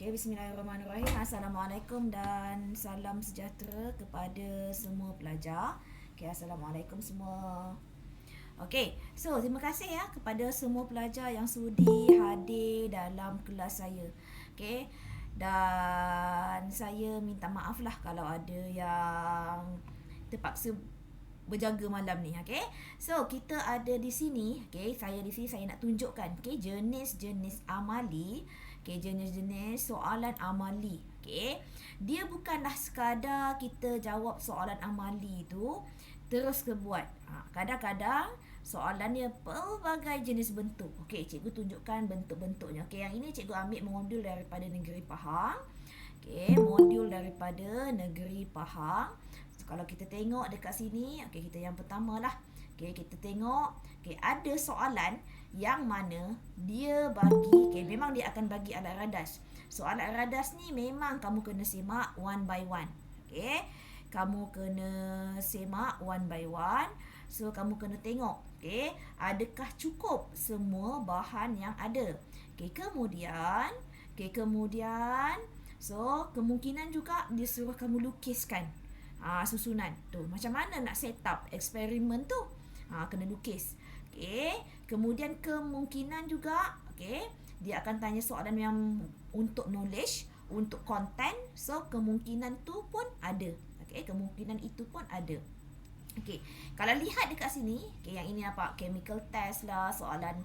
Okay, bismillahirrahmanirrahim. Assalamualaikum dan salam sejahtera kepada semua pelajar. Okay, assalamualaikum semua. Okay, so terima kasih ya kepada semua pelajar yang sudi hadir dalam kelas saya. Okay, dan saya minta maaf lah kalau ada yang terpaksa berjaga malam ni. Okay, so kita ada di sini. Okay, saya di sini saya nak tunjukkan jenis-jenis amali. Okay, jenis-jenis soalan amali. Okay, dia bukanlah sekadar kita jawab soalan amali tu terus ke buat. Kadang-kadang soalan dia pelbagai jenis bentuk. Okay, cikgu tunjukkan bentuk-bentuknya. Okay, yang ini cikgu ambil modul daripada Negeri Pahang. Okay, modul daripada Negeri Pahang. So, kalau kita tengok dekat sini, okay, kita yang pertama lah. Okay, kita tengok, okay, ada soalan yang mana dia bagi, okay, memang dia akan bagi alat radas. So, alat radas ni memang kamu kena semak one by one. Okay, kamu kena semak one by one. So, kamu kena tengok, okay, adakah cukup semua bahan yang ada. Okay, kemudian, so, kemungkinan juga dia suruh kamu lukiskan susunan tu. Macam mana nak set up eksperimen tu? Kena lukis. Okay, kemudian kemungkinan juga, okay, dia akan tanya soalan yang untuk knowledge, untuk content. So, kemungkinan tu pun ada. Okay, kemungkinan itu pun ada. Okay, kalau lihat dekat sini, okay, yang ini apa? Chemical test lah, soalan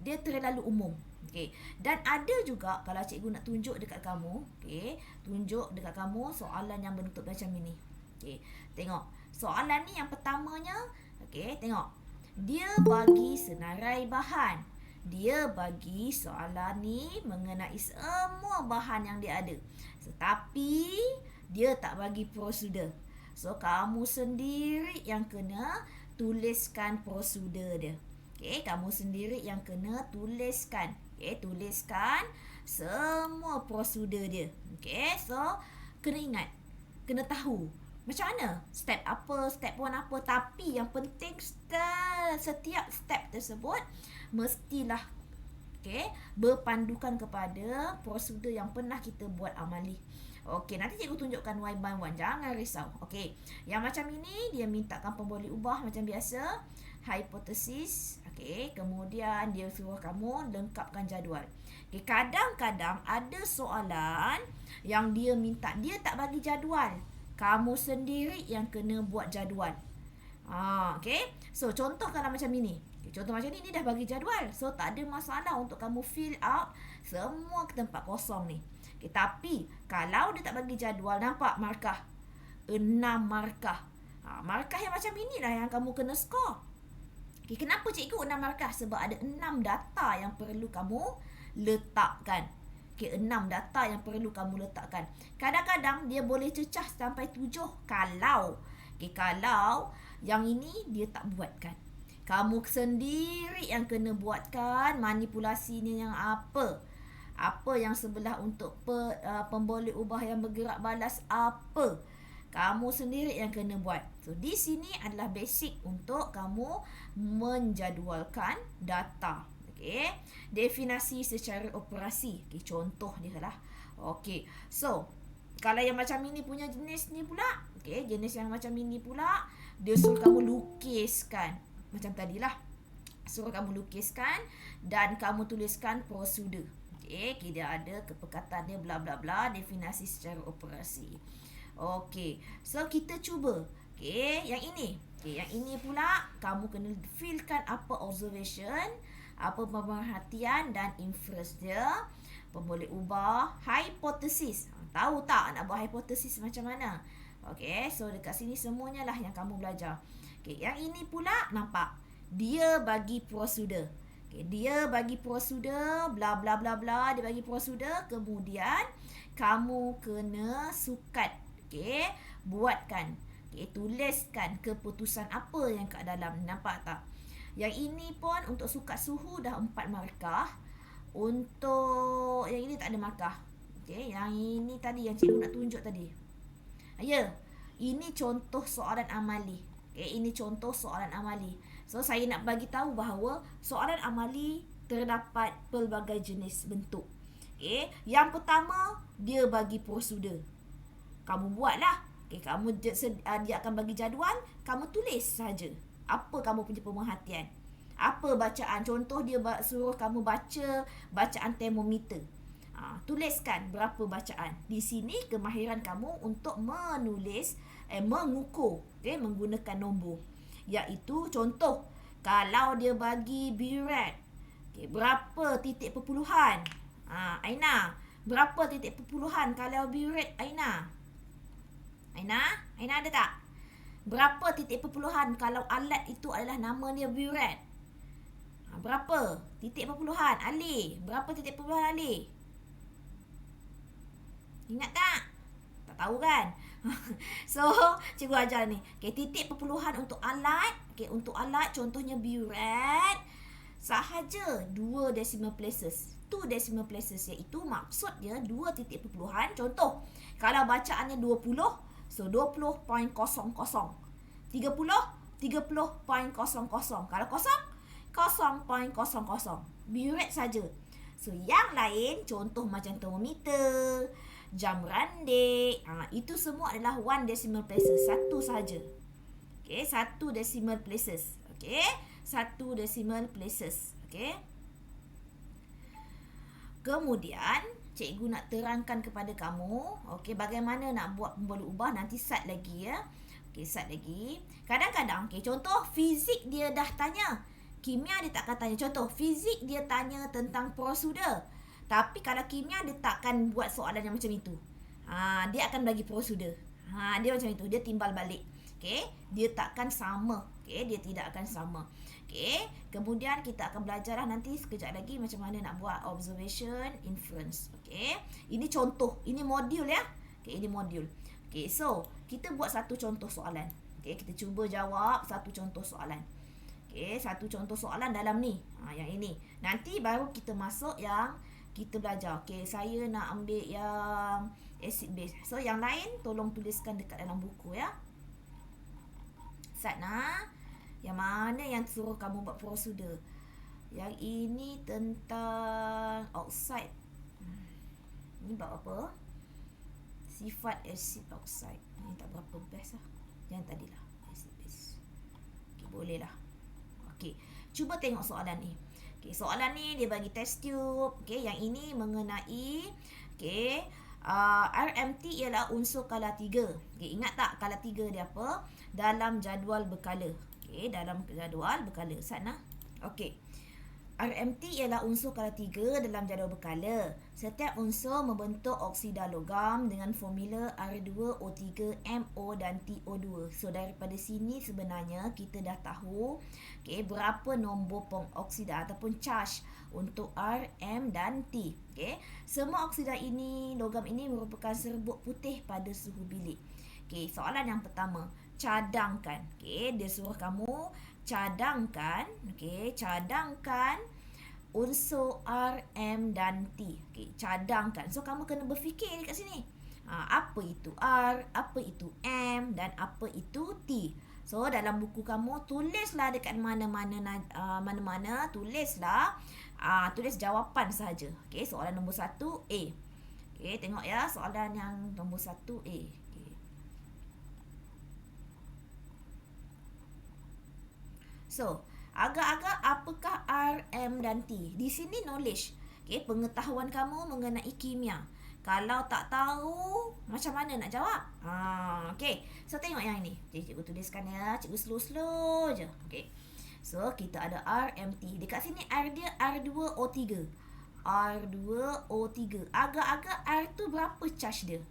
dia terlalu umum. Okay, dan ada juga kalau cikgu nak tunjuk dekat kamu, okay, tunjuk dekat kamu soalan yang bentuk macam ini. Okay, tengok. Soalan ni yang pertamanya, okay, tengok. Dia bagi senarai bahan. Dia bagi soalan ni mengenai semua bahan yang dia ada. Tetapi dia tak bagi prosedur. So, kamu sendiri yang kena tuliskan prosedur dia. Okay, kamu sendiri yang kena tuliskan. Okay, tuliskan semua prosedur dia. Okay, so kena ingat, kena tahu macam mana, step apa, step 1 apa. Tapi yang penting setiap step tersebut mestilah, okay, berpandukan kepada prosedur yang pernah kita buat amali. Okey, nanti cikgu tunjukkan one by one. Jangan risau. Okey, yang macam ini dia mintakan pemboleh ubah macam biasa. Hipotesis. Okey, kemudian dia suruh kamu lengkapkan jadual. Okey, kadang-kadang ada soalan yang dia minta, dia tak bagi jadual. Kamu sendiri yang kena buat jadual. Okey. So, contoh kalau macam ini. Okay, contoh macam ni dah bagi jadual. So, tak ada masalah untuk kamu fill out semua tempat kosong ni. Okay, tapi kalau dia tak bagi jadual, nampak markah 6 markah. Markah yang macam inilah yang kamu kena skor. Okay, kenapa cikgu 6 markah? Sebab ada 6 data yang perlu kamu letakkan. Okay, 6 data yang perlu kamu letakkan. Kadang-kadang dia boleh cecah sampai 7 kalau, okay, kalau yang ini dia tak buatkan. Kamu sendiri yang kena buatkan manipulasinya yang apa. Apa yang sebelah untuk pemboleh ubah yang bergerak balas apa. Kamu sendiri yang kena buat. So, di sini adalah basic untuk kamu menjadualkan data. Okay. Definasi secara operasi. Okay, contoh dia lah. Okay. So, kalau yang macam ini punya jenis ni pula. Okay, jenis yang macam ini pula. Dia suruh kamu lukiskan. Macam tadilah. Suruh kamu lukiskan. Dan kamu tuliskan prosedur. Okay, dia ada kepekatan dia bla bla bla. Definasi secara operasi. Okay. So, kita cuba. Okay, yang ini. Okay, yang ini pula. Kamu kena fillkan apa observation, apa pemerhatian dan inference dia. Pemboleh ubah, hipotesis. Tahu tak nak buat hipotesis macam mana? Okay, so dekat sini semuanya lah yang kamu belajar. Okay, yang ini pula nampak. Dia bagi prosedur. Okay, dia bagi prosedur, bla bla bla bla. Dia bagi prosedur, kemudian kamu kena sukat. Okay, buatkan. Okay, tuliskan keputusan apa yang kat dalam. Nampak tak? Yang ini pun untuk sukat suhu dah 4 markah. Untuk yang ini tak ada markah. Okay, yang ini tadi yang cikgu nak tunjuk tadi. Ya, ini contoh soalan amali. Okay, ini contoh soalan amali. So, saya nak bagi tahu bahawa soalan amali terdapat pelbagai jenis bentuk. Okay. Yang pertama, dia bagi prosedur. Kamu buatlah. Okay. Dia akan bagi jadual, kamu tulis saja. Apa kamu punya pemerhatian? Apa bacaan? Contoh dia suruh kamu baca bacaan termometer. Tuliskan berapa bacaan. Di sini kemahiran kamu untuk menulis, mengukur, menggunakan nombor. Iaitu contoh, kalau dia bagi biret, berapa titik perpuluhan? Aina, berapa titik perpuluhan kalau biret Aina? Aina ada tak? Berapa titik perpuluhan kalau alat itu adalah nama dia biret? Berapa titik perpuluhan? Ali, berapa titik perpuluhan Ali? Ingat tak? Tak tahu kan? So, cikgu ajar ni. Titik perpuluhan untuk alat. Untuk alat contohnya biret. Sahaja 2 decimal places. 2 decimal places iaitu maksudnya 2 titik perpuluhan. Contoh, kalau bacaannya 20, so 20.00. 30, 30.00. Kalau kosong, 0.00. Biret saja. So, yang lain contoh macam termometer, jam randik, itu semua adalah 1 decimal places. Satu saja. Okay, 1 decimal places. Okay, 1 decimal places. Okay. Kemudian, cikgu nak terangkan kepada kamu, okay, bagaimana nak buat pembalut ubah. Nanti start lagi ya. Okay, start lagi. Kadang-kadang, okay, contoh fizik dia dah tanya. Kimia dia takkan tanya. Contoh, fizik dia tanya tentang prosedur. Tapi kalau kimia dia takkan buat soalan yang macam itu. Dia akan bagi prosedur. Dia macam itu. Dia timbal balik. Okay. Dia takkan sama. Okay. Dia tidak akan sama. Okay. Kemudian kita akan belajar nanti sekejap lagi macam mana nak buat observation, inference. Okay. Ini contoh. Ini modul ya. Okay. Ini modul. Okay. So, kita buat satu contoh soalan. Okay. Kita cuba jawab satu contoh soalan. Okay. Satu contoh soalan dalam ni. Yang ini. Nanti baru kita masuk yang kita belajar. Okay, saya nak ambil yang acid base. So, yang lain tolong tuliskan dekat dalam buku ya. Satna, yang mana yang suruh kamu buat prosedur? Yang ini tentang oxide. Ini bab apa? Sifat acid oxide. Ini tak berapa best lah. Yang tadilah. Acid base. Okay, boleh lah. Okay, cuba tengok soalan ni. Okay, soalan ni dia bagi test tube. Okay, yang ini mengenai RMT ialah unsur kala 3. Okay, ingat tak kala 3 dia apa? Dalam jadual berkala. Okay, dalam jadual berkala. Sana. Okay. RMT ialah unsur kala 3 dalam jadual berkala. Setiap unsur membentuk oksida logam dengan formula R2O3MO dan TO2. So daripada sini sebenarnya kita dah tahu berapa nombor pengoksida ataupun charge untuk R, M dan T. Semua oksida ini, logam ini merupakan serbuk putih pada suhu bilik. Soalan yang pertama, cadangkan. Dia suruh kamu cadangkan, cadangkan unsur R, M dan T. Cadangkan. So kamu kena berfikir dekat sini. Apa itu R, apa itu M dan apa itu T. So dalam buku kamu tulislah dekat mana-mana tulislah tulis jawapan saja. Soalan nombor 1 A. Tengok ya soalan yang nombor 1 A. So, agak-agak apakah R, M dan T? Di sini knowledge. Pengetahuan kamu mengenai kimia. Kalau tak tahu, macam mana nak jawab? So, tengok yang ini. Cikgu tuliskan ya. Cikgu slow-slow je. So, kita ada R, M, T. Dekat sini R dia R2O3. R2O3. Agak-agak R tu berapa charge dia?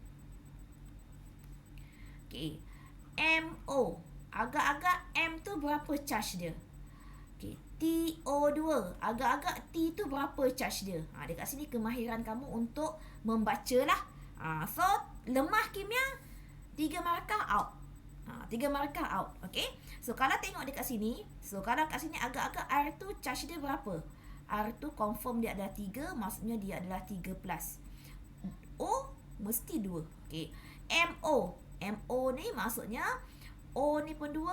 MO. Agak-agak M tu berapa charge dia? TO2. Agak-agak T tu berapa charge dia? Dekat sini kemahiran kamu untuk membaca lah. So, lemah kimia, 3 markah out. 3 markah out. So, kalau tengok dekat sini. So, kalau kat sini agak-agak R tu charge dia berapa? R tu confirm dia adalah 3. Maksudnya dia adalah 3+. O mesti 2. MO. MO ni maksudnya O ni pun 2.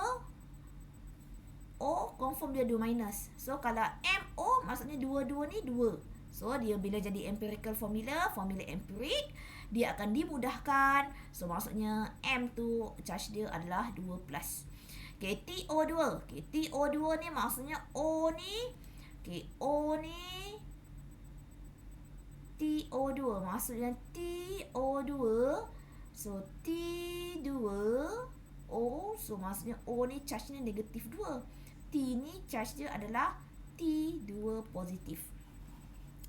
O confirm dia 2 minus. So kalau MO maksudnya 2 ni 2. So, dia bila jadi empirical formula empirik, dia akan dimudahkan. So, maksudnya M tu charge dia adalah 2+. Okay, TO2. Okay, TO2 ni maksudnya O ni. Okay, O ni. TO2. Maksudnya TO2. So, T2. O. So, maksudnya O ni charge ni negatif 2. T ni charge dia adalah T2 positif.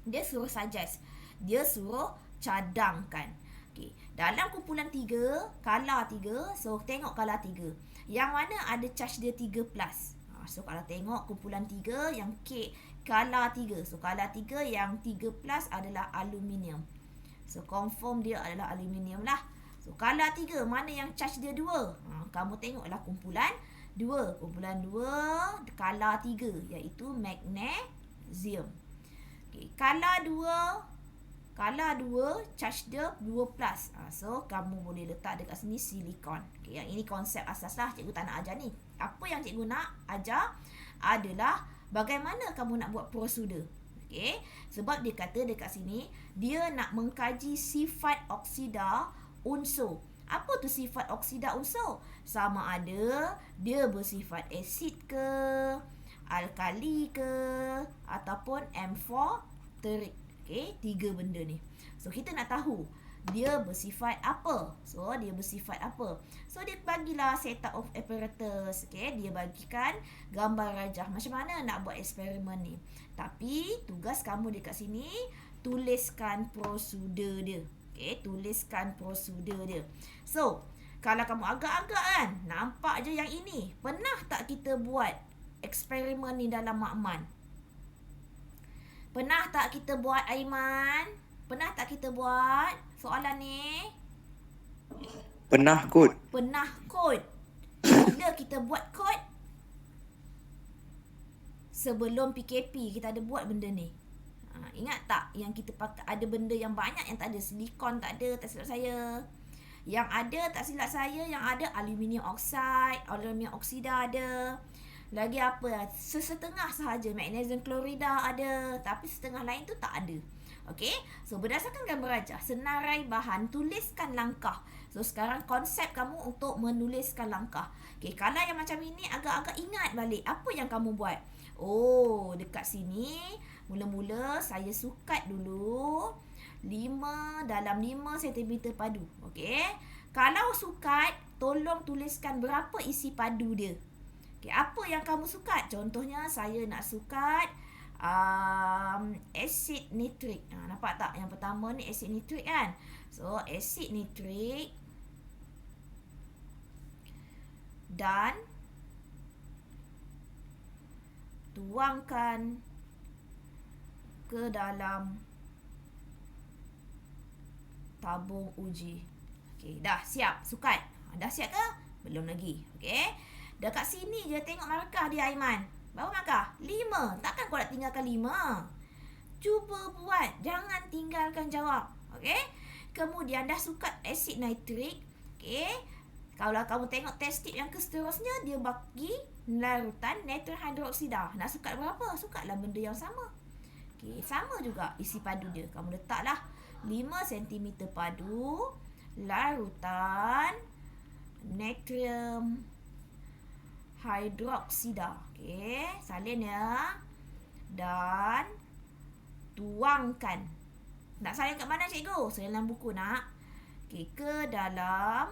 Dia suruh suggest. Dia suruh cadangkan. Okay. Dalam kumpulan 3, kala 3. So, tengok kala 3. Yang mana ada charge dia 3+. So, kalau tengok kumpulan 3 yang K kala 3. So, kala 3 yang 3+ adalah aluminium. So, confirm dia adalah aluminium lah. So, kala 3 mana yang charge dia 2? Kamu tengoklah kumpulan 2. Kumpulan 2 kala 3 iaitu magnesium. Okay, kala 2 charge dia 2+. So, kamu boleh letak dekat sini silikon. Okay, yang ini konsep asas lah, cikgu tak nak ajar ni. Apa yang cikgu nak ajar adalah bagaimana kamu nak buat prosedur. Okay, sebab dia kata dekat sini, dia nak mengkaji sifat oksida unsur. Apa tu sifat oksida unsur? Sama ada dia bersifat asid ke, alkali ke, ataupun amphoteric. Okay, 3 benda ni. So, kita nak tahu dia bersifat apa. So, dia bersifat apa. So, dia bagilah setup of apparatus. Okay, dia bagikan gambar rajah macam mana nak buat eksperimen ni. Tapi, tugas kamu dekat sini, tuliskan prosedur dia. Okay, tuliskan prosedur dia. So, kalau kamu agak-agak kan, nampak je yang ini. Pernah tak kita buat eksperimen ni dalam makman? Pernah tak kita buat, Aiman? Pernah tak kita buat soalan ni? Pernah kot. Pernah kot. Bila kita buat kot? Sebelum PKP kita ada buat benda ni. Ingat tak yang kita pakai, ada benda yang banyak yang tak ada. Silikon tak ada, tak silap saya. Yang ada, tak silap saya, yang ada aluminium oxide, aluminium oksida ada. Lagi apa? Sesetengah sahaja magnesium klorida ada, tapi setengah lain tu tak ada. Okey? So, berdasarkan gambar rajah, senarai bahan, tuliskan langkah. So, sekarang konsep kamu untuk menuliskan langkah. Okey, kalau yang macam ini agak-agak ingat balik apa yang kamu buat. Oh, dekat sini mula-mula saya sukat dulu 5 dalam 5 cm padu. Okey? Kalau sukat, tolong tuliskan berapa isi padu dia. Okay, apa yang kamu sukat? Contohnya, saya nak sukat asid nitrik. Nampak tak? Yang pertama ni asid nitrik kan? So, asid nitrik dan tuangkan ke dalam tabung uji. Okey, dah siap? Sukat? Dah siap ke? Belum lagi. Okey. Dekat sini je tengok markah dia, Aiman. Berapa markah? 5. Takkan kau nak tinggalkan 5? Cuba buat. Jangan tinggalkan jawab. Okey? Kemudian dah sukat asid nitrik. Okey? Kalau kamu tengok test tip yang seterusnya, dia bagi larutan natrium hidroksida. Nak sukat berapa? Sukatlah benda yang sama. Okey, sama juga isi padu dia. Kamu letaklah 5 cm padu, larutan natrium hidroksida. Okey, salin ya. Dan tuangkan. Nak salin kat mana, cikgu? Salin dalam buku nak. Okey, ke dalam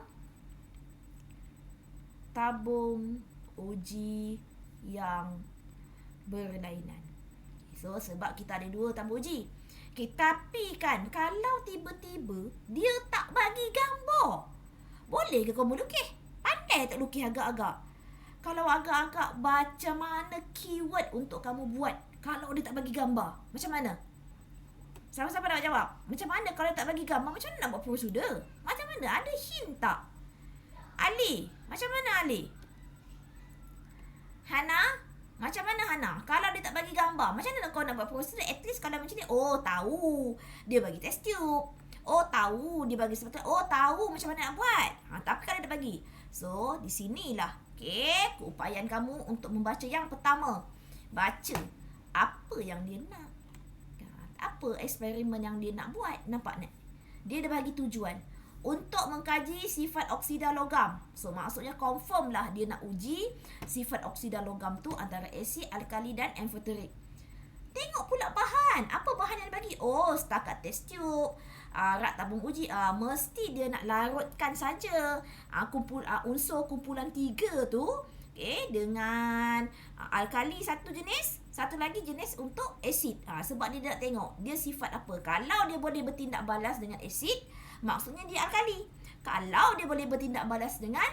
tabung uji yang berlainan. So, sebab kita ada 2 tabung uji. Okey, tapi kan kalau tiba-tiba dia tak bagi gambar, boleh ke kamu lukis? Pandai tak lukis agak-agak? Kalau agak-agak, baca mana keyword untuk kamu buat kalau dia tak bagi gambar? Macam mana? Siapa-siapa nak jawab? Macam mana kalau tak bagi gambar? Macam mana nak buat prosedur? Macam mana? Ada hint tak? Ali? Macam mana Ali? Hana? Macam mana Hana? Kalau dia tak bagi gambar, macam mana kau nak buat prosedur? At least kalau macam ni, oh tahu. Dia bagi test tube. Oh tahu. Dia bagi seperti, oh tahu macam mana nak buat. Tapi kalau dia tak bagi. So, di sinilah. Okey, keupayaan kamu untuk membaca yang pertama. Baca apa yang dia nak. Apa eksperimen yang dia nak buat? Nampak tak? Dia dah bagi tujuan untuk mengkaji sifat oksida logam. So maksudnya confirm lah dia nak uji sifat oksida logam tu antara asid, alkali dan amfoterik. Tengok pula bahan. Apa bahan yang bagi? Oh, setakat test tube. Rak tabung uji. Mesti dia nak larutkan saja unsur kumpulan 3 tu. Okay, dengan alkali satu jenis, satu lagi jenis untuk asid. Sebab dia nak tengok dia sifat apa. Kalau dia boleh bertindak balas dengan asid, maksudnya dia alkali. Kalau dia boleh bertindak balas dengan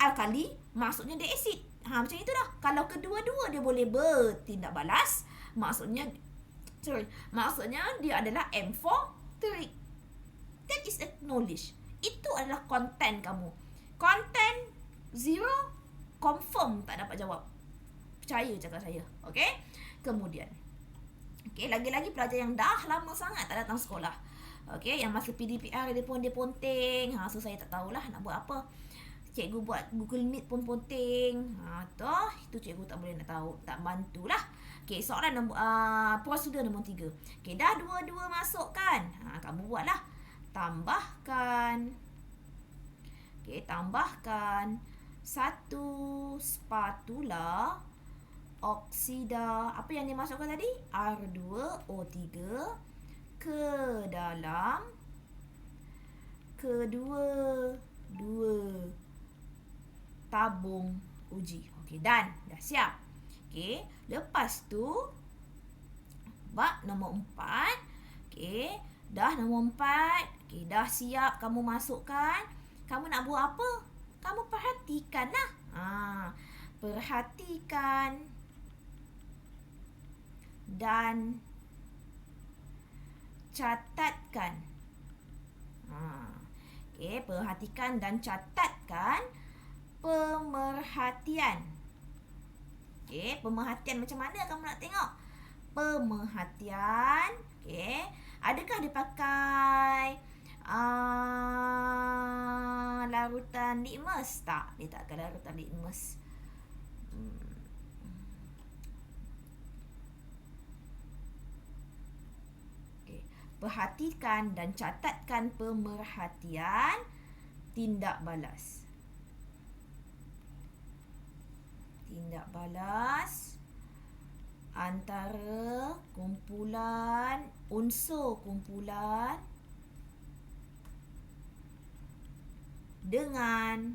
alkali, maksudnya dia asid. Macam itulah. Kalau kedua-dua dia boleh bertindak balas, maksudnya dia adalah amfoteric. That is acknowledge. Itu adalah content kamu. Content 0, confirm tak dapat jawab. Percaya cakap saya. Okay. Kemudian, okay, lagi-lagi pelajar yang dah lama sangat tak datang sekolah. Okay, yang masa PDPR dia ponteng. So saya tak tahulah nak buat apa. Cikgu buat Google Meet pun ponteng. Itu cikgu tak boleh nak tahu, tak bantulah. Okay, soalan nombor prosedur nombor 3. Okay, dah dua-dua masukkan. Kamu buatlah. Tambahkan. Okay, tambahkan 1 spatula oksida, apa yang dimasukkan tadi? R2O3 ke dalam dua tabung uji. Okey, dan dah siap. Okey, lepas tu bab nombor 4. Okey, dah nombor 4. Okey, dah siap kamu masukkan. Kamu nak buat apa? Kamu perhatikanlah. Perhatikan dan catatkan. Okey, perhatikan dan catatkan pemerhatian. Okey, pemerhatian macam mana kamu nak tengok? Pemerhatian, okey, adakah dia pakai larutan litmus? Tak, dia tak pakai larutan litmus. Perhatikan dan catatkan pemerhatian tindak balas. Tindak balas antara unsur kumpulan dengan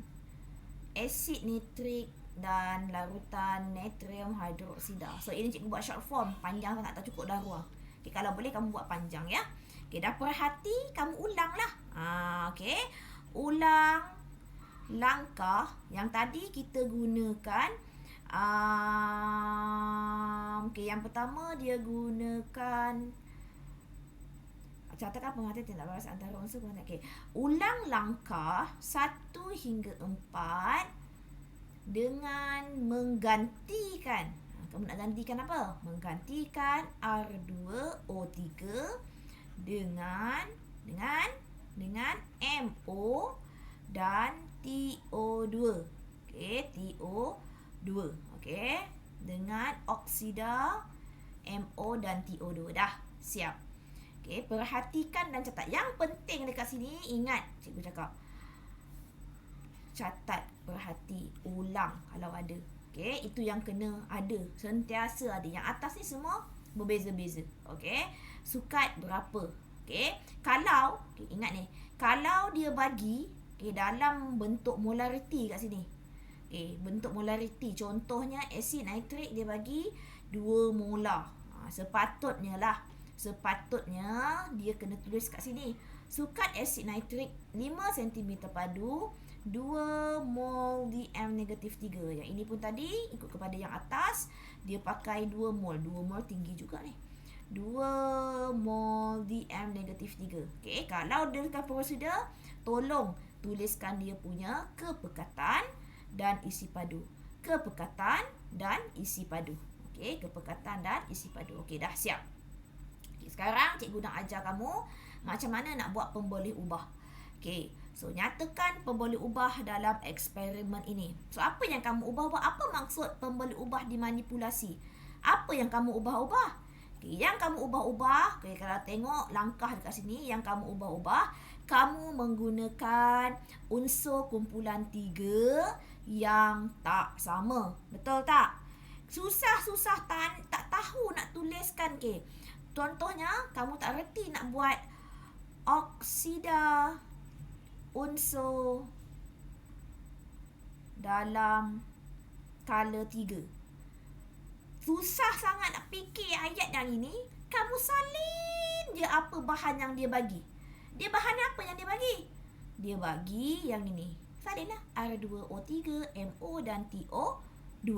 asid nitrik dan larutan natrium hidroksida. So ini cikgu buat short form, panjang sangat tak cukup dah ruang. Okay, kalau boleh kamu buat panjang ya. Okay, dah perhati, kamu ulanglah. Okay, ulang langkah yang tadi kita gunakan. Okay, yang pertama dia gunakan catatkan pemerhatian tindak balas antara unsur. Okay, ulang langkah 1 hingga 4 dengan menggantikan. Kamu nak gantikan apa? Menggantikan R2O3 dengan MO dan TO2. Okey, TO2. Okey, dengan oksida MO dan TO2. Dah siap. Okey, perhatikan dan catat. Yang penting dekat sini, ingat cikgu cakap, catat, perhati, ulang kalau ada. Okey, itu yang kena ada, sentiasa ada. Yang atas ni semua berbeza-beza. Okey, sukat berapa. Okey, kalau ingat ni, kalau dia bagi dalam bentuk molariti kat sini. Okey, bentuk molariti, contohnya asid nitrik dia bagi 2 molar. Sepatutnya dia kena tulis kat sini, sukat asid nitrik 5 cm padu 2 mol DM-3. Yang ini pun tadi ikut kepada yang atas, dia pakai 2 mol. 2 mol tinggi juga ni. 2 mol DM-3. Okey, kalau dekat prosedur, tolong tuliskan dia punya kepekatan dan isi padu. Kepekatan dan isi padu. Okey, kepekatan dan isi padu. Okey, dah siap. Okey, sekarang cikgu nak ajar kamu macam mana nak buat pemboleh ubah. Okey, so nyatakan pemboleh ubah dalam eksperimen ini. So apa yang kamu ubah-ubah? Apa maksud pemboleh ubah dimanipulasi? Apa yang kamu ubah-ubah? Okay, yang kamu ubah-ubah, okay, kalau tengok langkah dekat sini, yang kamu ubah-ubah, kamu menggunakan unsur kumpulan 3 yang tak sama. Betul tak? Susah-susah tak tahu nak tuliskan ke. Contohnya, kamu tak reti nak buat oksida unsur dalam color 3. Susah sangat nak fikir ayat yang ini. Kamu salin je apa bahan yang dia bagi. Dia bahan apa yang dia bagi? Dia bagi yang ini. Salinlah R2O3, MO dan TO2.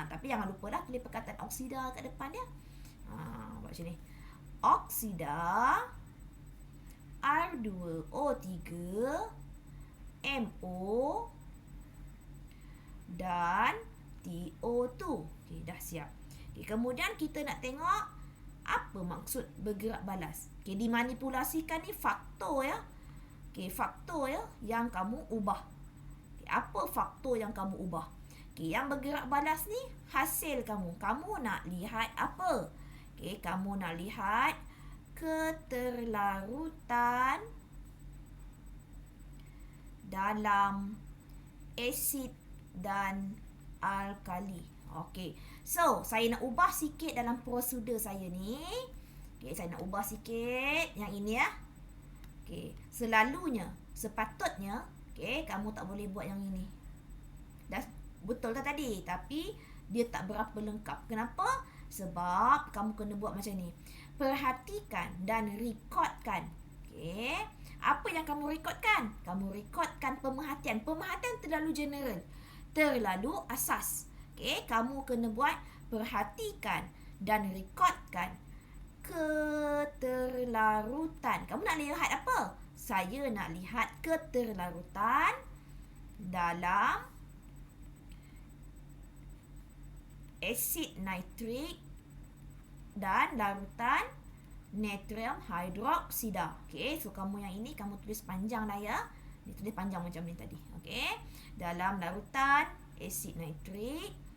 Tapi jangan lupa lah tulis perkataan oksida kat depan dia. Buat macam ni. Oksida R2O3, MO dan TO2. Okay, dah siap. Okay, kemudian kita nak tengok apa maksud bergerak balas. Okay, dimanipulasikan ni faktor ya. Okay, faktor ya yang kamu ubah. Okay, apa faktor yang kamu ubah? Okay, yang bergerak balas ni hasil kamu. Kamu nak lihat apa? Okay, kamu nak lihat keterlarutan dalam asid dan alkali. Okey. So, saya nak ubah sikit dalam prosedur saya ni. Okey, saya nak ubah sikit yang ini ya. Okey, selalunya, sepatutnya, okey, kamu tak boleh buat yang ini. Dah betul tak tadi? Tapi dia tak berapa lengkap. Kenapa? Sebab kamu kena buat macam ni. Perhatikan dan rekodkan. Okey. Apa yang kamu rekodkan? Kamu rekodkan pemerhatian. Pemerhatian terlalu general. Terlalu asas. Okey, kamu kena buat perhatikan dan rekodkan keterlarutan. Kamu nak lihat apa? Saya nak lihat keterlarutan dalam asid nitrik dan larutan natrium hidroksida. Okey, so kamu yang ini kamu tulis panjang lah ya. Dia tulis panjang macam ni tadi. Okey, dalam larutan asid nitrik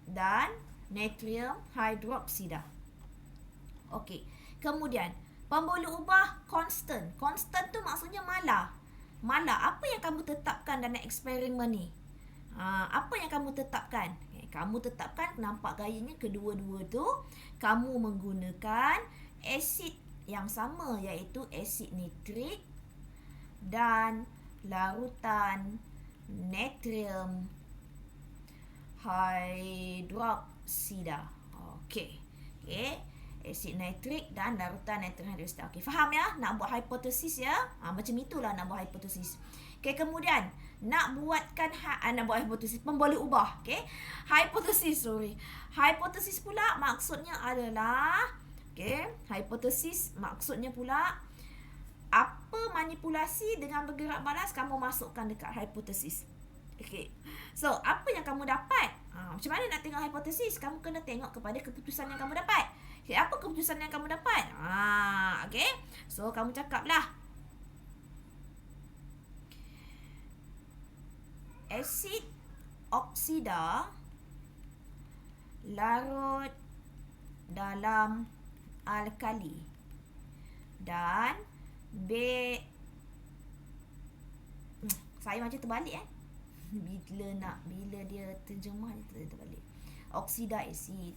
dan natrium hidroksida. Okey, kemudian pembuluh ubah constant. Constant tu maksudnya mala. Mala, apa yang kamu tetapkan dalam eksperimen ni? Apa yang kamu tetapkan? Kamu tetapkan, nampak gayanya kedua-dua tu kamu menggunakan asid yang sama, iaitu asid nitrik dan larutan natrium hidroksida. Okey. Asid nitrik dan larutan natrium hidroksida. Okey, faham ya? Nak buat hipotesis ya? Macam itulah nak buat hipotesis. Okey, kemudian nak buatkan nak buat hipotesis pembuluh ubah. Okey. Hipotesis pula maksudnya adalah hipotesis maksudnya pula apa manipulasi dengan bergerak balas kamu masukkan dekat hipotesis. Okey. So, apa yang kamu dapat? Macam mana nak tengok hipotesis? Kamu kena tengok kepada keputusan yang kamu dapat. Okey, apa keputusan yang kamu dapat? Okey. So, kamu cakaplah asid oksida larut dalam alkali dan saya macam terbalik bila dia terjemah dia terbalik. Oksida asid.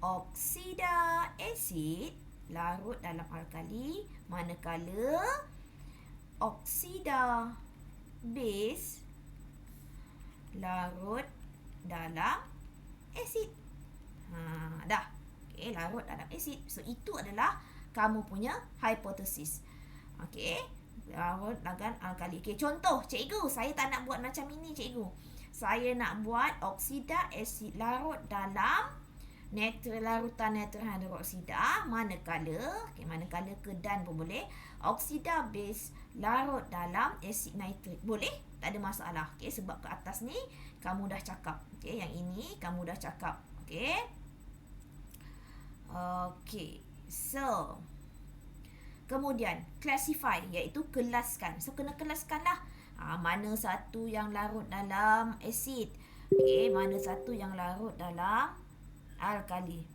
Oksida asid larut dalam alkali, manakala oksida base larut dalam asid. Dah. Okey, larut dalam asid. So, itu adalah kamu punya hipotesis. Okey, larut dalam alkali. Okey, contoh, cikgu, saya tak nak buat macam ini, cikgu. Saya nak buat oksida asid larut dalam larutan natrium hidroksida, manakala ke dan pun boleh. Oksida base larut dalam asid nitrik. Boleh? Tak ada masalah. Okey, sebab ke atas ni kamu dah cakap. Okey, yang ini kamu dah cakap. Okey. Okey. So, kemudian classify, iaitu kelaskan. So, kena kelaskanlah. Mana satu yang larut dalam asid. Okey, mana satu yang larut dalam Alkali.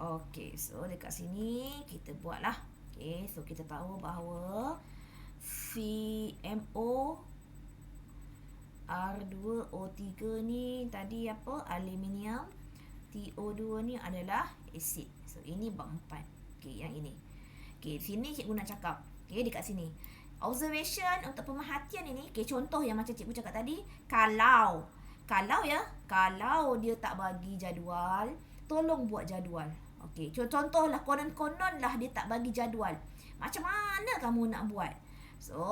Okey, so dekat sini kita buatlah. Okey, so kita tahu bahawa CMO R2O3 ni tadi apa? Aluminium. TO2 ni adalah asid. So ini bab 4. Okey, yang ini. Okey, sini cikgu nak cakap. Okey, dekat sini. Observation untuk pemerhatian ini, okey, contoh yang macam cikgu cakap tadi, kalau dia tak bagi jadual, tolong buat jadual. Okey, contohlah konon-konon lah dia tak bagi jadual. Macam mana kamu nak buat? So,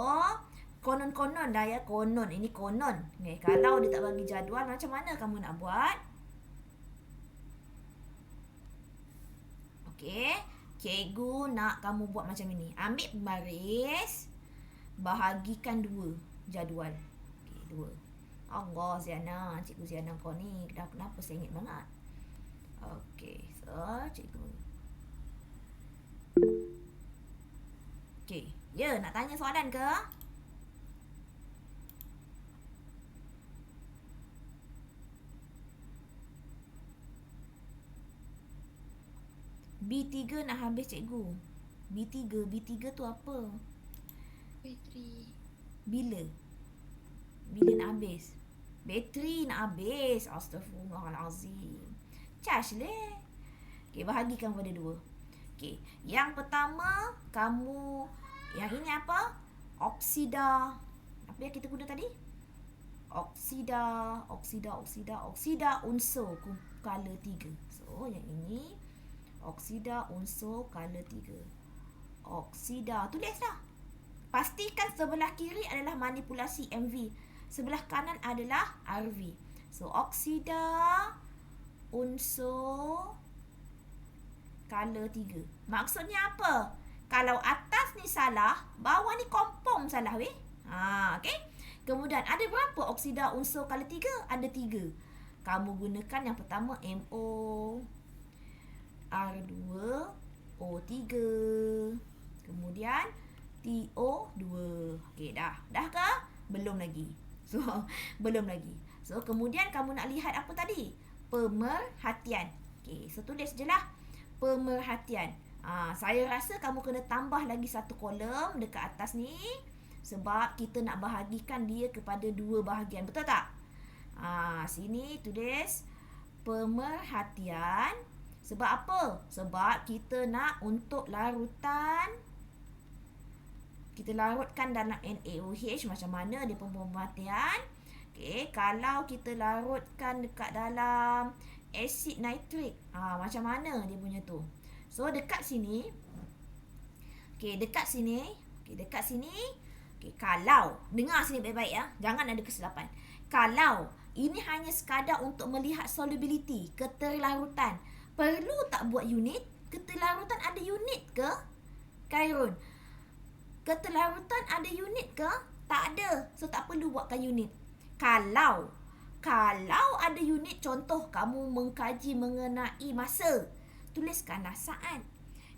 konon-konon dah ya, konon. Ini konon. Okay, kalau dia tak bagi jadual, macam mana kamu nak buat? Okey, cikgu nak kamu buat macam ini. Ambil baris, bahagikan 2 jadual. Okey, 2. Allah Ziana, cikgu Ziana kau ni dah kenapa sengit banget? Okey, so cikgu. Okey, ya nak tanya soalan ke? B3 nak habis cikgu. B3 tu apa? Bateri. Bila? Bila nak habis? Bateri nak habis. Astaghfirullahalazim. Charge leh. Okey, bahagikan pada 2. Okey, yang pertama kamu, yang ini apa? Oksida. Apa yang kita guna tadi? Oksida unsur color 3. So, yang ini oksida unsur color 3. Oksida, tulislah. Pastikan sebelah kiri adalah manipulasi MV, sebelah kanan adalah RV. So, oksida unsur color 3. Maksudnya apa? Kalau atas ni salah, bawah ni kompong salah weh. Okey. Kemudian ada berapa oksida unsur color 3? Ada 3. Kamu gunakan yang pertama MO R2O3. Kemudian TO2. Okey, dah. Dah ke? Belum lagi. So, belum lagi. So, kemudian kamu nak lihat apa tadi? Pemerhatian. Okey, so tulis je lah. Pemerhatian. Saya rasa kamu kena tambah lagi satu kolom dekat atas ni. Sebab kita nak bahagikan dia kepada 2 bahagian. Betul tak? Sini tulis pemerhatian. Sebab apa? Sebab kita nak untuk larutan, kita larutkan dalam NaOH. Macam mana dia pemerhatian? Okey, kalau kita larutkan dekat dalam asid nitrik, macam mana dia punya tu? So dekat sini, dekat sini, kalau dengar sini baik-baik ya, jangan ada kesilapan. Kalau ini hanya sekadar untuk melihat solubility, keterlarutan, perlu tak buat unit? Keterlarutan ada unit ke? Khairun, keterlarutan ada unit ke? Tak ada. So tak perlu buatkan unit. Kalau ada unit, contoh kamu mengkaji mengenai masa, tuliskanlah saat.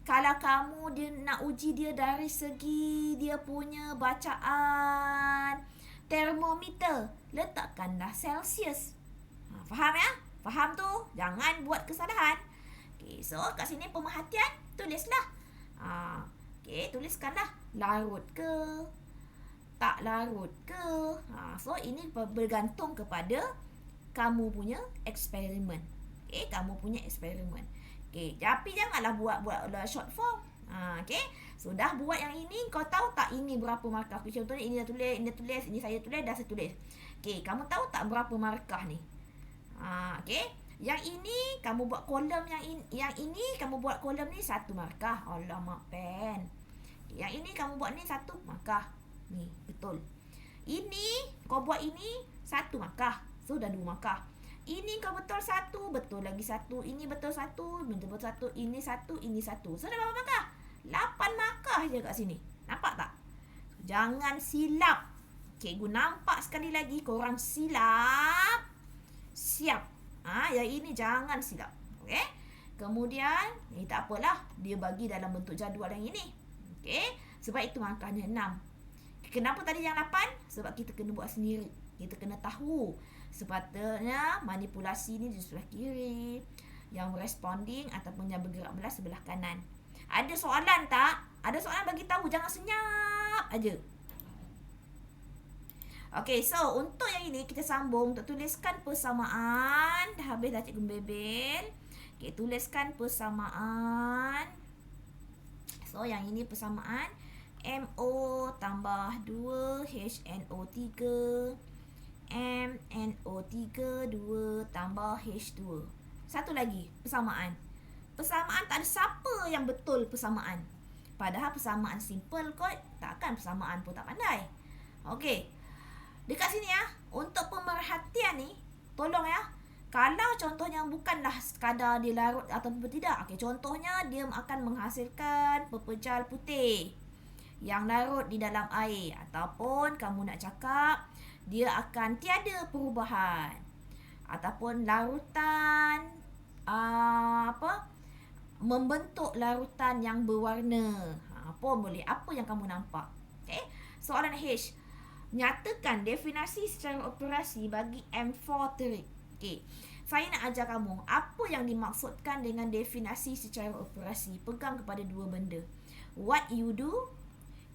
Kalau kamu dia nak uji dia dari segi dia punya bacaan termometer, letakkanlah Celsius. Faham ya? Faham tu? Jangan buat kesalahan. Okey, so kat sini pemerhatian, tulislah. Okey, tuliskanlah larut ke, tak larut ke. So ini bergantung kepada kamu punya eksperimen. Okey, kamu punya eksperimen. Okey, tapi janganlah buat short form. Okey, sudah buat yang ini, kau tahu tak ini berapa markah? Contohnya ini dah tulis, ini saya tulis, dah saya tulis. Okey, kamu tahu tak berapa markah ni? Okey, yang ini kamu buat kolom, yang ini kamu buat kolom ni 1 markah. Alamak pen. Yang ini kamu buat ni 1 markah. Ni, betul. Ini kau buat ini 1 markah. So dah 2 markah. Ini kau betul 1, betul lagi 1. Ini betul 1, betul 1. Ini 1, ini 1. So dah berapa markah? 8 markah je kat sini. Nampak tak? Jangan silap. Cikgu nampak sekali lagi korang silap. Siap. Yang ini jangan silap. Okey. Kemudian, tak apalah. Dia bagi dalam bentuk jadual yang ini. Okey. Sebab itu angkanya 6. Kenapa tadi yang 8? Sebab kita kena buat sendiri. Kita kena tahu. Sepatutnya manipulasi ni di sebelah kiri. Yang responding ataupun yang bergerak belah sebelah kanan. Ada soalan tak? Ada soalan bagi tahu. Jangan senyap aja. Okey, so untuk yang ini kita sambung untuk tuliskan persamaan. Dah habis dah cikgu membebel. Okey, tuliskan persamaan. So yang ini persamaan MO tambah 2 HNO3 MNO3 2 tambah H2. Satu lagi persamaan. Persamaan tak ada siapa yang betul persamaan. Padahal persamaan simple kot. Takkan persamaan pun tak pandai. Okey. Dekat sini untuk pemerhatian ni, tolong kalau contohnya bukanlah sekadar dia larut ataupun tidak. Okey, contohnya dia akan menghasilkan pepejal putih yang larut di dalam air, ataupun kamu nak cakap dia akan tiada perubahan, ataupun larutan membentuk larutan yang berwarna. Pun boleh. Apa yang kamu nampak. Okey. Soalan H. Nyatakan definisi secara operasi bagi M4 terik. Okey. Saya nak ajar kamu apa yang dimaksudkan dengan definisi secara operasi. Pegang kepada dua benda. What you do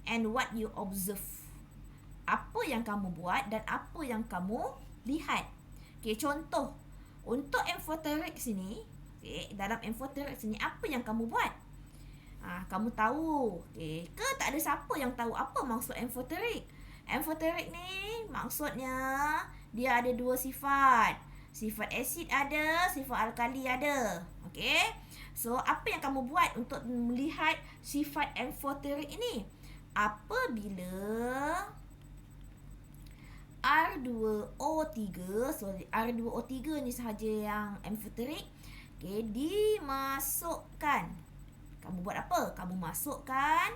and what you observe. Apa yang kamu buat dan apa yang kamu lihat. Okey, contoh. Untuk M4 terik sini, dalam M4 terik sini, apa yang kamu buat? Kamu tahu. Okey, ke tak ada siapa yang tahu apa maksud M4 terik? M4 terik ni maksudnya dia ada dua sifat. Sifat asid ada, sifat alkali ada. Okey. So, apa yang kamu buat untuk melihat sifat M4 terik ini? Apabila R2O3, so R2O3 ni sahaja yang M4 terik, okey, dimasukkan. Kamu buat apa? Kamu masukkan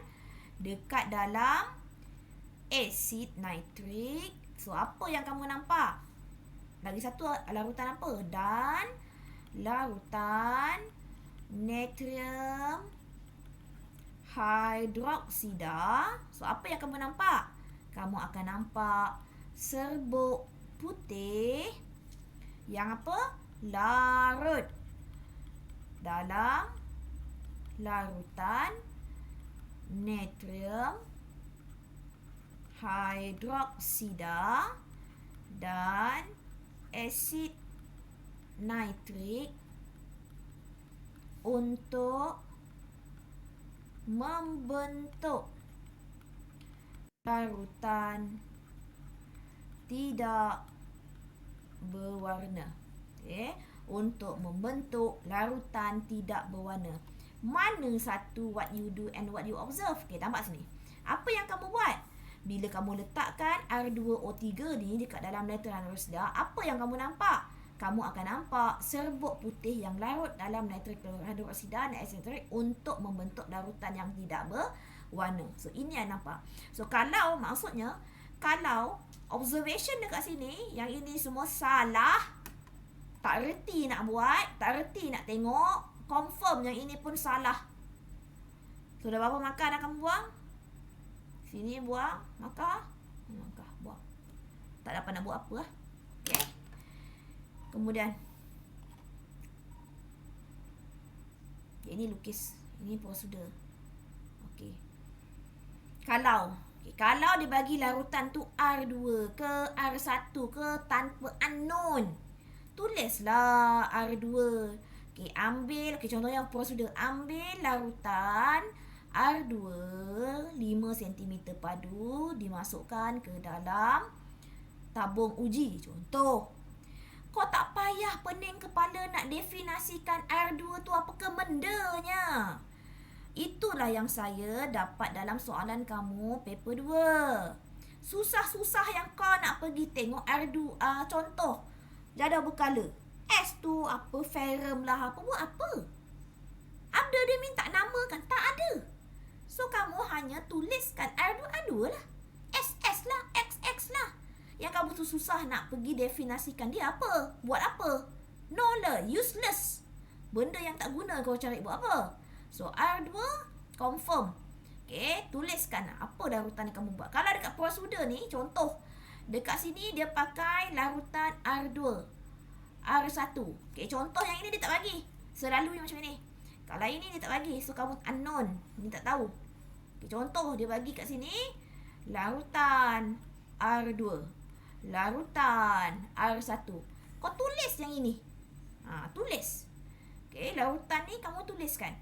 dekat dalam asid nitrik. So, apa yang kamu nampak? Lagi satu, larutan apa? Dan larutan natrium hidroksida. So, apa yang kamu nampak? Kamu akan nampak serbuk putih yang apa? Larut dalam larutan natrium hidroksida dan asid nitrik untuk membentuk larutan tidak berwarna. Okey, untuk membentuk larutan tidak berwarna. Mana satu what you do and what you observe? Okey, tambah sini. Apa yang kamu buat? Bila kamu letakkan R2O3 ni dekat dalam natrium hidroksida, apa yang kamu nampak? Kamu akan nampak serbuk putih yang larut dalam natrium hidroksida dan asid nitrik untuk membentuk larutan yang tidak berwarna. So, ini yang nampak. So, kalau maksudnya, kalau observation dekat sini, yang ini semua salah, tak reti nak buat, tak reti nak tengok, confirm yang ini pun salah. So, dah berapa makan akan buang? Sini buang, maka buang. Tak dapat nak buat apa lah. Okay. Kemudian ini lukis. Ini prosedur. Okey. Kalau dia bagi larutan tu R2 ke R1 ke tanpa unknown, tulislah R2. Okey, ambil contohnya prosedur. Ambil larutan R2 5 cm padu, dimasukkan ke dalam tabung uji. Contoh, kau tak payah pening kepala nak definisikan R2 tu apa ke bendanya. Itulah yang saya dapat dalam soalan kamu paper 2. Susah-susah yang kau nak pergi tengok R2. Contoh, jadah berkala. S tu apa, ferrum lah, apa buat apa? Ada dia minta nama kan? Tak ada. So, kamu hanya tuliskan R2 lah. SS lah, XX lah. Yang kamu tu susah nak pergi definisikan dia apa? Buat apa? No lah, useless. Benda yang tak guna kau cari buat apa? So R2 confirm. Okay, tuliskan apa larutan yang kamu buat. Kalau dekat prosedur ni, contoh dekat sini dia pakai larutan R2, R1. Okay, contoh yang ini dia tak bagi. Selalunya macam ini. Kalau ini dia tak bagi, so kamu unknown, ni tak tahu. Okay, contoh dia bagi kat sini larutan R2, larutan R1. Kau tulis yang ini. Tulis. Okay, larutan ni kamu tuliskan.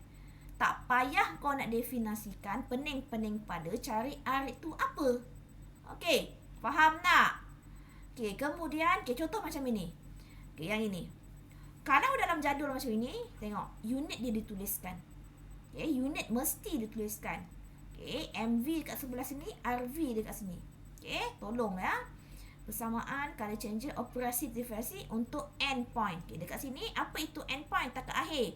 Tak payah kau nak definasikan pening-pening pada cari R itu apa. Okay, faham tak? Okay, kemudian contoh macam ini. Okay, yang ini. Kalau dalam jadual macam ini, tengok unit dia dituliskan. Okay, unit mesti dituliskan. Okay, MV dekat sebelah sini, RV dekat sini. Okay, tolong ya. Persamaan color changer operasi diferensi untuk endpoint. Okay, dekat sini apa itu endpoint tak ke akhir.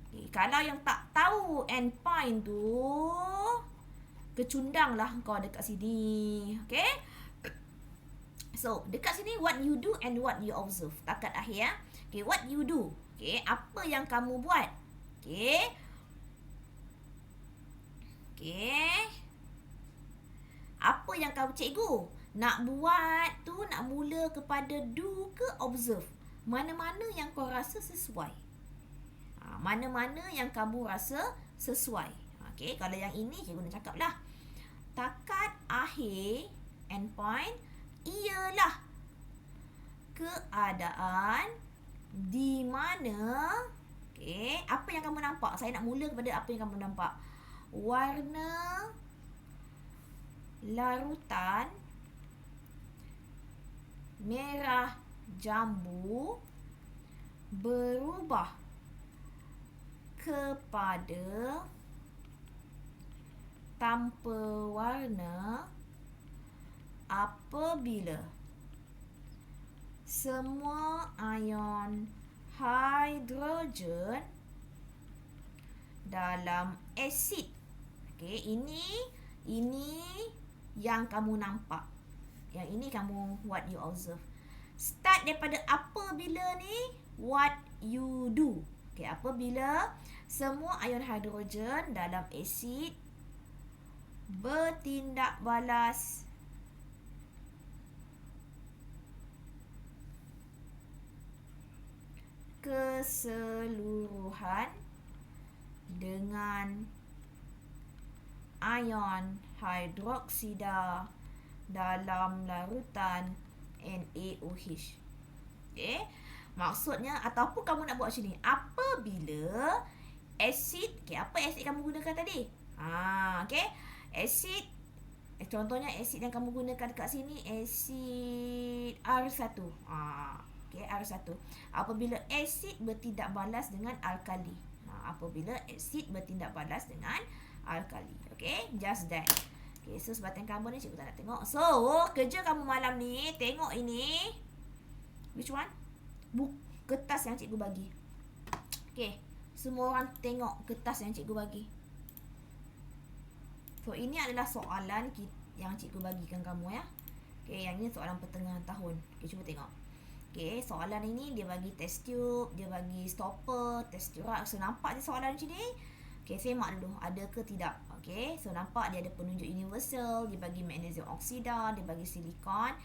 Okay, kalau yang tak tahu endpoint tu, kecundang lah kau dekat sini. Okay. So, dekat sini what you do and what you observe. Takat akhir ya. Okay, what you do. Okay, apa yang kamu buat. Okay. Okay. Apa yang kamu cikgu nak buat tu, nak mula kepada do ke observe? Mana-mana yang kau rasa sesuai. Mana-mana yang kamu rasa sesuai. Okay, kalau yang ini cikgu nak cakap lah. Takat akhir endpoint ialah keadaan di mana, okay, apa yang kamu nampak. Saya nak mula kepada apa yang kamu nampak. Warna larutan merah jambu berubah kepada tanpa warna apabila semua ion hidrogen dalam asid. Okey, ini yang kamu nampak. Yang ini kamu what you observe. Start daripada apabila ni what you do. Okey, apabila semua ion hidrogen dalam asid bertindak balas keseluruhan dengan ion hidroksida dalam larutan NaOH. Okay, maksudnya ataupun kamu nak buat macam ni. Apabila asid, okay, apa asid kamu gunakan tadi? Okay, asid, contohnya asid yang kamu gunakan dekat sini asid R1. Okay, R1. Apabila asid bertindak balas dengan alkali. Apabila asid bertindak balas dengan alkali. Okay, just that. Okay, so sebatan karbon ni cikgu tak nak tengok. So, kerja kamu malam ni, tengok ini. Which one? Kertas yang cikgu bagi. Okay, semua orang tengok kertas yang cikgu bagi. So, ini adalah soalan yang cikgu bagikan kamu ya. Okay, yang ini soalan pertengahan tahun. Okay, cuba tengok. Okay, soalan ini dia bagi test tube, dia bagi stopper, test tube. So, nampak je soalan macam ni. Okay, semak dulu. Ada ke tidak? Okay, so nampak dia ada penunjuk universal, dia bagi magnesium oksida, dia bagi silikon.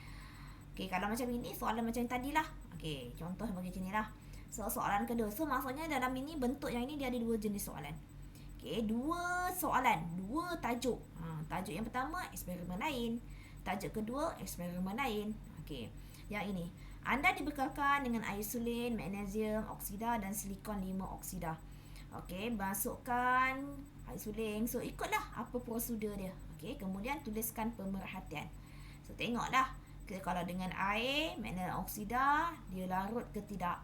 Okay, kalau macam ini, soalan macam tadi lah. Okay, contoh bagi macam ni lah. So, soalan kedua. So, maksudnya dalam ini, bentuk yang ini, dia ada dua jenis soalan. Okay, dua soalan, dua tajuk. Tajuk yang pertama, eksperimen lain. Tajuk kedua, eksperimen lain. Okay, yang ini. Anda dibekalkan dengan isolin, magnesium oksida dan silikon 5 oksida. Okay, masukkan isolin. So, ikutlah apa prosedur dia. Okay, kemudian tuliskan pemerhatian. So, tengoklah. Okay, kalau dengan air, magnesium oksida, dia larut ke tidak?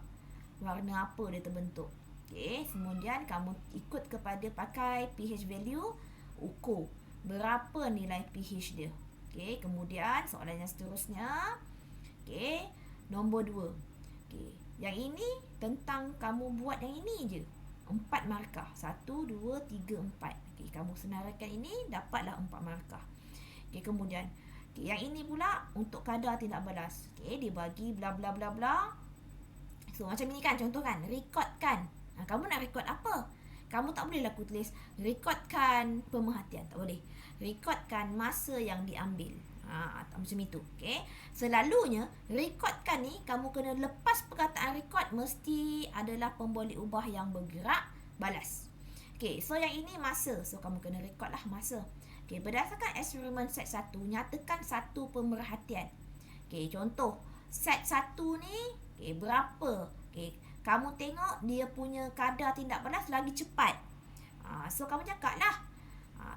Warna apa dia terbentuk? Okay, kemudian kamu ikut kepada pakai pH value, ukur berapa nilai pH dia. Okay, kemudian soalan yang seterusnya. Okay, nombor 2. Okay, yang ini tentang kamu buat yang ini je. 4 markah. 1, 2, 3, 4. Okay, kamu senaraikan ini, dapatlah 4 markah. Okay, kemudian. Okay, yang ini pula untuk kadar tindak balas. Okay, dia bagi bla bla bla bla. So macam ni kan, contoh kan, rekodkan. Kamu nak rekod apa? Kamu tak boleh lah tulis rekodkan pemerhatian, tak boleh. Rekodkan masa yang diambil. Macam itu. Okay. Selalunya rekodkan ni kamu kena lepas perkataan rekod mesti adalah pemboleh ubah yang bergerak balas. Okay, so yang ini masa. So kamu kena rekod lah masa. Okay, berdasarkan eksperimen set 1, nyatakan satu pemerhatian. Okay, contoh set 1 ni berapa? Okay, kamu tengok dia punya kadar tindak balas lagi cepat. So kamu cakap lah,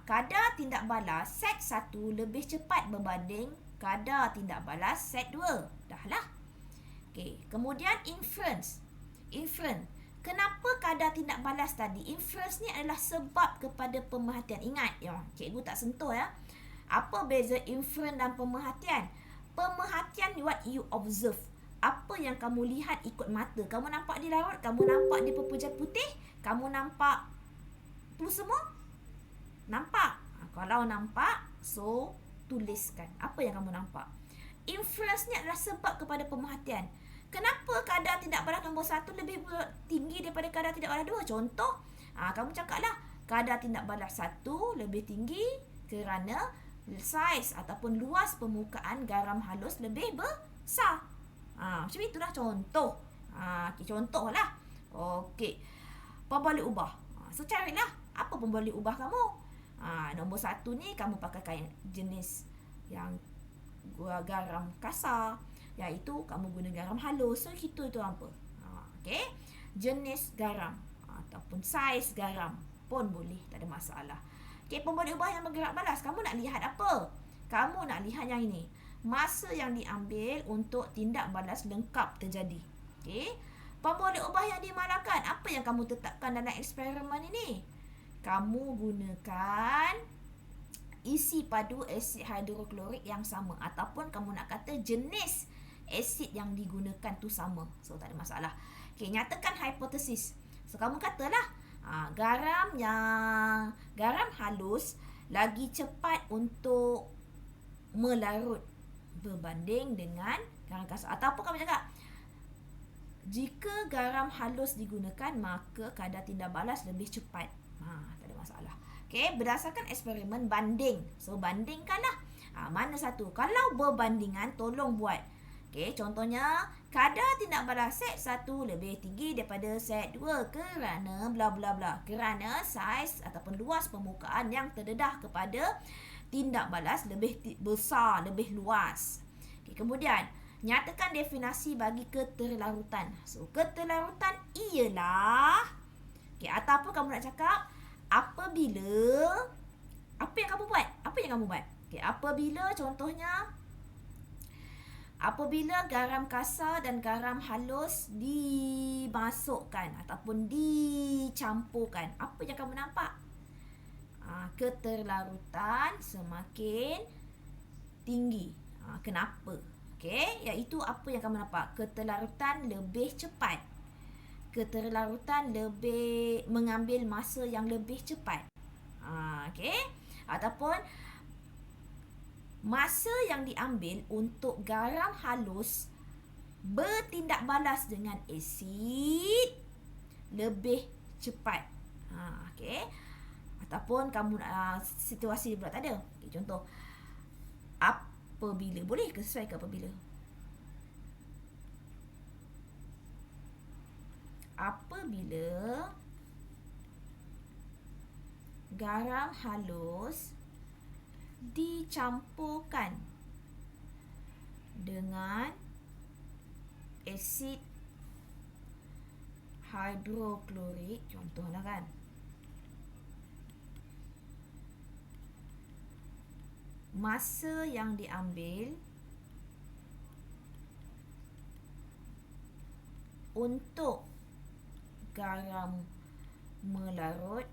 kadar tindak balas set 1 lebih cepat berbanding kadar tindak balas set 2. Dah lah. Okay, kemudian inference. Kenapa kadar tindak balas tadi? Inference ni adalah sebab kepada pemerhatian. Ingat, cikgu tak sentuh ya. Apa beza inference dan pemerhatian? Pemerhatian what you observe. Apa yang kamu lihat ikut mata. Kamu nampak di laut, kamu nampak di pepejal putih, kamu nampak tu semua? Nampak. Kalau nampak, so tuliskan apa yang kamu nampak. Inference ni adalah sebab kepada pemerhatian. Kenapa kadar tindak balas nombor 1 lebih tinggi daripada kadar tindak balas 2? Contoh, kamu cakaplah kadar tindak balas 1 lebih tinggi kerana saiz ataupun luas permukaan garam halus lebih besar. Macam itulah contoh. Contohlah. Okey. Pemboleh ubah. So carilah apa pemboleh ubah kamu. Nombor 1 ni kamu pakai jenis yang garam kasar, iaitu kamu guna garam halus. So itu apa? Okey. Jenis garam ataupun saiz garam pun boleh, tak ada masalah. Okey, pemboleh ubah yang bergerak balas. Kamu nak lihat apa? Kamu nak lihat yang ini. Masa yang diambil untuk tindak balas lengkap terjadi. Okey. Pemboleh ubah yang dimalahkan. Apa yang kamu tetapkan dalam eksperimen ini? Kamu gunakan isi padu asid hidroklorik yang sama, ataupun kamu nak kata jenis asid yang digunakan tu sama. So tak ada masalah. Okey, nyatakan hipotesis. So kamu katalah garam halus lagi cepat untuk melarut berbanding dengan garam kasar. Ataupun kamu cakap, jika garam halus digunakan, maka kadar tindak balas lebih cepat. Tak ada masalah. Okey, berdasarkan eksperimen banding. So bandingkanlah. Mana satu? Kalau berbandingan, tolong buat. Okey, contohnya kadar tindak balas set 1 lebih tinggi daripada set 2 kerana bla bla bla. Kerana saiz ataupun luas permukaan yang terdedah kepada tindak balas lebih besar, lebih luas. Okey, kemudian nyatakan definisi bagi keterlarutan. So keterlarutan ialah, ataupun kamu nak cakap apabila, apa yang kamu buat? Apabila contohnya, apabila garam kasar dan garam halus dimasukkan ataupun dicampurkan, apa yang kamu nampak? Keterlarutan semakin tinggi. Kenapa? Okey, iaitu apa yang kamu nampak? Keterlarutan lebih cepat. Keterlarutan lebih mengambil masa yang lebih cepat. Okey. Ataupun masa yang diambil untuk garam halus bertindak balas dengan asid lebih cepat. Okey. Ataupun kamu situasi pula tak ada. Okay, contoh, apabila, boleh ke sesuai ke apabila? Apabila garam halus dicampurkan dengan asid hidroklorik, contohlah kan, masa yang diambil untuk garam melarut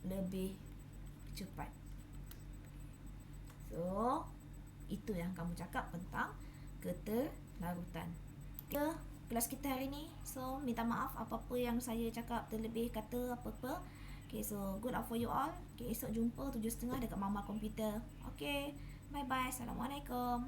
lebih cepat. So, itu yang kamu cakap tentang keterlarutan. Kelas kita hari ni. So, minta maaf apa-apa yang saya cakap terlebih kata apa-apa. Okay, so good luck for you all. Okay, esok jumpa 7.30 dekat Mama Komputer. Okay, bye-bye. Assalamualaikum.